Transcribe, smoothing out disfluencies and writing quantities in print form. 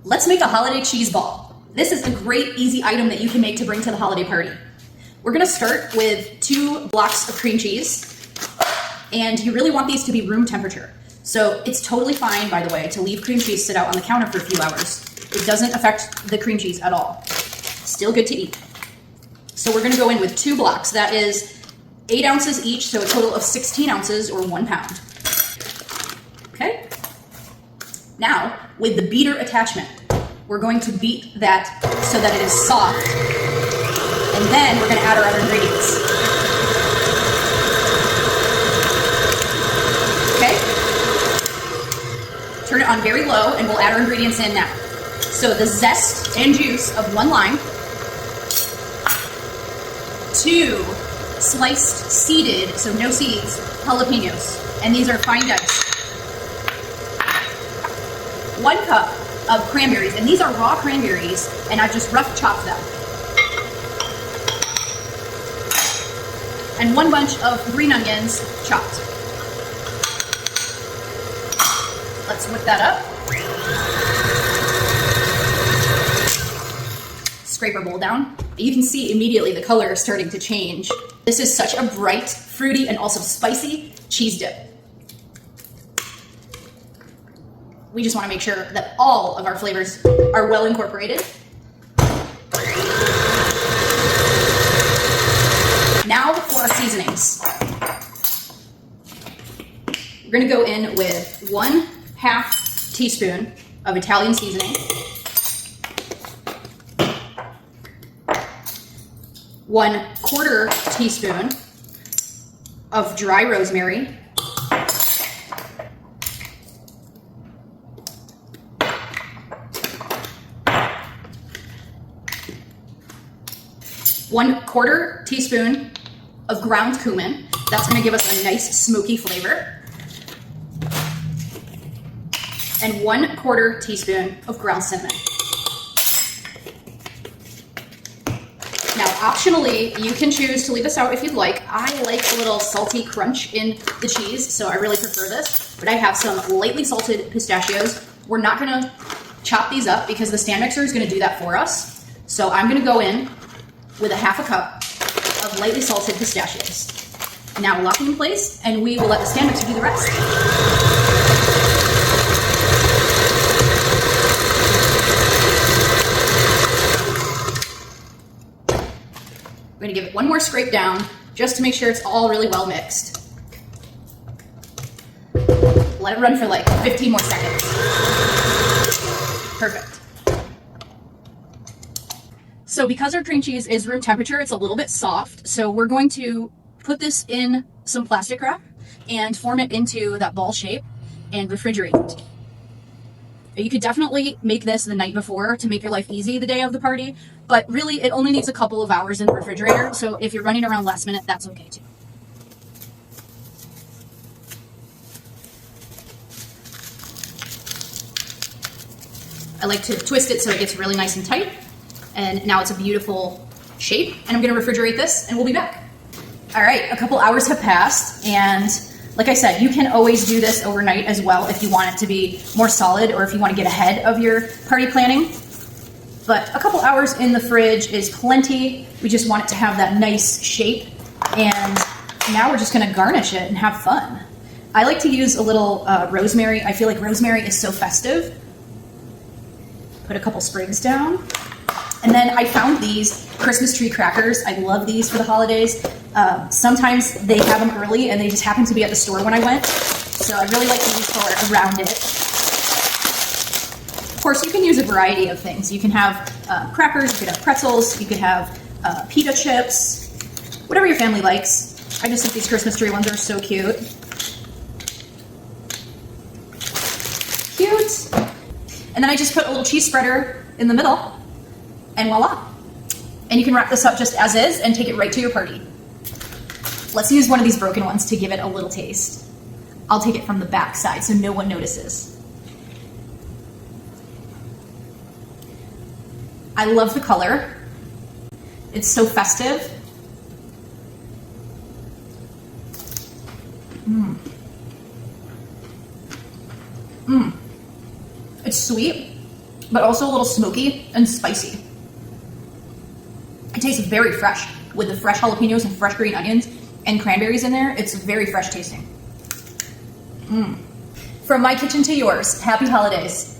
Let's make a holiday cheese ball. This is a great, easy item that you can make to bring to the holiday party. We're gonna start with 2 blocks of cream cheese, and you really want these to be room temperature. So it's totally fine, by the way, to leave cream cheese sit out on the counter for a few hours. It doesn't affect the cream cheese at all. Still good to eat. So we're gonna go in with 2 blocks. That is 8 ounces each, so a total of 16 ounces or 1 pound. Okay? Now, with the beater attachment, we're going to beat that so that it is soft, and then we're gonna add our other ingredients. Okay? Turn it on very low, and we'll add our ingredients in now. So the zest and juice of 1 lime, 2 sliced seeded, so no seeds, jalapenos, and these are fine diced. 1 cup of cranberries, and these are raw cranberries, and I've just rough chopped them. And 1 bunch of green onions chopped. Let's whip that up. Scrape our bowl down. You can see immediately the color is starting to change. This is such a bright, fruity, and also spicy cheese dip. We just want to make sure that all of our flavors are well incorporated. Now for our seasonings. We're going to go in with 1/2 teaspoon of Italian seasoning, 1/4 teaspoon of dry rosemary, 1/4 teaspoon of ground cumin. That's going to give us a nice smoky flavor. And 1/4 teaspoon of ground cinnamon. Now, optionally, you can choose to leave this out if you'd like. I like a little salty crunch in the cheese, so I really prefer this. But I have some lightly salted pistachios. We're not going to chop these up because the stand mixer is going to do that for us. So I'm going to go in with 1/2 cup of lightly salted pistachios. Now lock them in place, and we will let the stand mixer do the rest. We're gonna give it 1 more scrape down just to make sure it's all really well mixed. Let it run for like 15 more seconds. Perfect. So because our cream cheese is room temperature, it's a little bit soft. So we're going to put this in some plastic wrap and form it into that ball shape and refrigerate it. You could definitely make this the night before to make your life easy the day of the party, but really it only needs a couple of hours in the refrigerator. So if you're running around last minute, that's okay too. I like to twist it so it gets really nice and tight. And now it's a beautiful shape, and I'm gonna refrigerate this and we'll be back. All right, a couple hours have passed, and like I said, you can always do this overnight as well if you want it to be more solid or if you want to get ahead of your party planning. But a couple hours in the fridge is plenty. We just want it to have that nice shape, and now we're just gonna garnish it and have fun. I like to use a little rosemary. I feel like rosemary is so festive. Put a couple sprigs down. And then I found these Christmas tree crackers. I love these for the holidays. Sometimes they have them early and they just happen to be at the store when I went. So I really like to use for around it. Of course, you can use a variety of things. You can have crackers, you could have pretzels, you could have pita chips, whatever your family likes. I just think these Christmas tree ones are so cute. Cute. And then I just put a little cheese spreader in the middle. And voila. And you can wrap this up just as is and take it right to your party. Let's use one of these broken ones to give it a little taste. I'll take it from the back side so no one notices. I love the color. It's so festive. It's sweet, but also a little smoky and spicy. It tastes very fresh with the fresh jalapenos and fresh green onions and cranberries in there. It's very fresh tasting. From my kitchen to yours, happy holidays.